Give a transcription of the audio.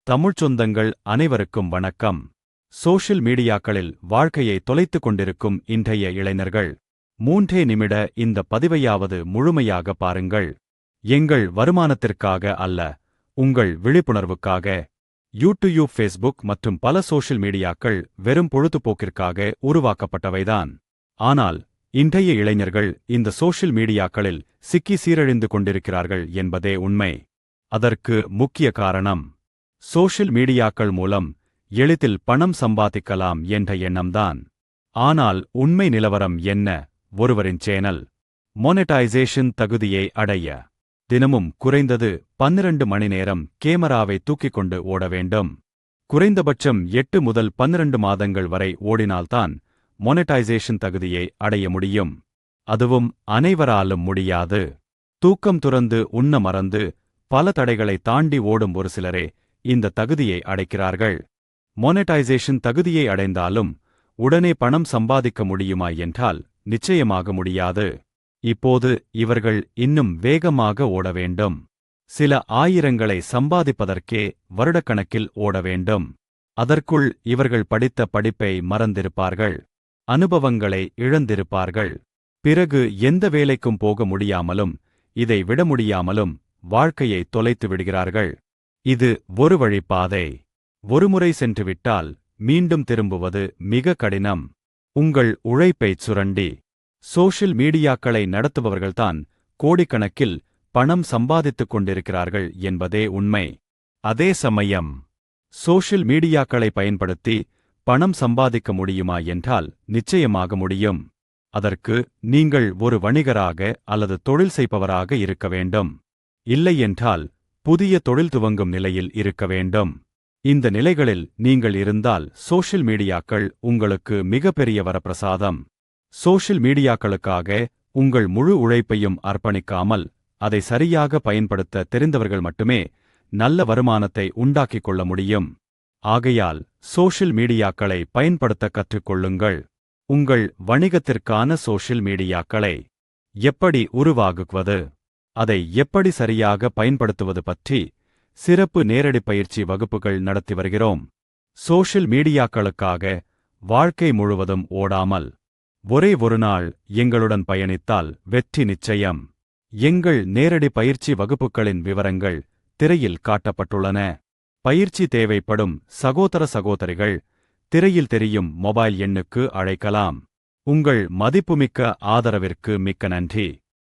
தமிழ்ச் சொந்தங்கள் அனைவருக்கும் வணக்கம். சோஷியல் மீடியாக்களில் வாழ்க்கையை தொலைத்துக் கொண்டிருக்கும் இன்றைய இளைஞர்கள் 3 நிமிட இந்த பதிவையாவது முழுமையாக பாருங்கள். எங்கள் வருமானத்திற்காக அல்ல, உங்கள் விழிப்புணர்வுக்காக. யூடியூப், ஃபேஸ்புக் மற்றும் பல சோஷியல் மீடியாக்கள் வெறும் பொழுதுபோக்கிற்காக உருவாக்கப்பட்டவைதான். ஆனால் இன்றைய இளைஞர்கள் இந்த சோஷியல் மீடியாக்களில் சிக்கி சீரழிந்து கொண்டிருக்கிறார்கள் என்பதே உண்மை. அதற்கு முக்கிய காரணம் சோஷியல் மீடியாக்கள் மூலம் எளிதில் பணம் சம்பாதிக்கலாம் என்ற எண்ணம்தான். ஆனால் உண்மை நிலவரம் என்ன? ஒருவரின் சேனல் மோனடைசேஷன் தகுதியை அடைய தினமும் குறைந்தது 12 மணி நேரம் கேமராவை தூக்கிக் கொண்டு ஓட வேண்டும். குறைந்தபட்சம் 8 முதல் 12 மாதங்கள் வரை ஓடினால்தான் மோனடைசேஷன் தகுதியை அடைய முடியும். அதுவும் அனைவராலும் முடியாது. தூக்கம் துறந்து உண்ண மறந்து பல தடைகளை தாண்டி ஓடும் ஒரு சிலரே இந்த தகுதியை அடைக்கிறார்கள். மோனடைசேஷன் தகுதியை அடைந்தாலும் உடனே பணம் சம்பாதிக்க முடியுமா என்றால் நிச்சயமாக முடியாது. இப்போது இவர்கள் இன்னும் வேகமாக ஓட வேண்டும். சில ஆயிரங்களை சம்பாதிப்பதற்கே வருடக்கணக்கில் ஓட வேண்டும். அதற்குள் இவர்கள் படித்த படிப்பை மறந்திருப்பார்கள், அனுபவங்களை இழந்திருப்பார்கள். பிறகு எந்த வேலைக்கும் போக முடியாமலும் இதை விட முடியாமலும் வாழ்க்கையை தொலைத்து விடுகிறார்கள். இது ஒரு வழிப்பாதை. ஒருமுறை சென்றுவிட்டால் மீண்டும் திரும்புவது மிக கடினம். உங்கள் உழைப்பைச் சுரண்டி சோஷியல் மீடியாக்களை நடத்துபவர்கள்தான் கோடிக்கணக்கில் பணம் சம்பாதித்துக் கொண்டிருக்கிறார்கள் என்பதே உண்மை. அதே சமயம் சோஷியல் மீடியாக்களை பயன்படுத்தி பணம் சம்பாதிக்க முடியுமா என்றால் நிச்சயமாக முடியும். அதற்கு நீங்கள் ஒரு வணிகராக அல்லது தொழில் செய்பவராக இருக்க வேண்டும். இல்லையென்றால் புதிய தொழில் துவங்கும் நிலையில் இருக்க வேண்டும். இந்த நிலைகளில் நீங்கள் இருந்தால் சோஷியல் மீடியாக்கள் உங்களுக்கு மிகப்பெரிய வரப்பிரசாதம். சோஷியல் மீடியாக்களுக்காக உங்கள் முழு உழைப்பையும் அர்ப்பணிக்காமல் அதை சரியாக பயன்படுத்த தெரிந்தவர்கள் மட்டுமே நல்ல வருமானத்தை உண்டாக்கிக் கொள்ள முடியும். ஆகையால் சோஷியல் மீடியாக்களை பயன்படுத்த கற்றுக்கொள்ளுங்கள். உங்கள் வணிகத்திற்கான சோஷியல் மீடியாக்களை எப்படி உருவாக்குவது, அதை எப்படி சரியாக பயன்படுத்துவது பற்றி சிறப்பு நேரடி பயிற்சி வகுப்புகள் நடத்தி வருகிறோம். சோஷியல் மீடியாக்களுக்காக வாழ்க்கை முழுவதும் ஓடாமல் ஒரே ஒரு நாள் எங்களுடன் பயணித்தால் வெற்றி நிச்சயம். எங்கள் நேரடி பயிற்சி வகுப்புகளின் விவரங்கள் திரையில் காட்டப்பட்டுள்ளன. பயிற்சி தேவைப்படும் சகோதர சகோதரிகள் திரையில் தெரியும் மொபைல் எண்ணுக்கு அழைக்கலாம். உங்கள் மதிப்புமிக்க ஆதரவிற்கு மிக்க நன்றி.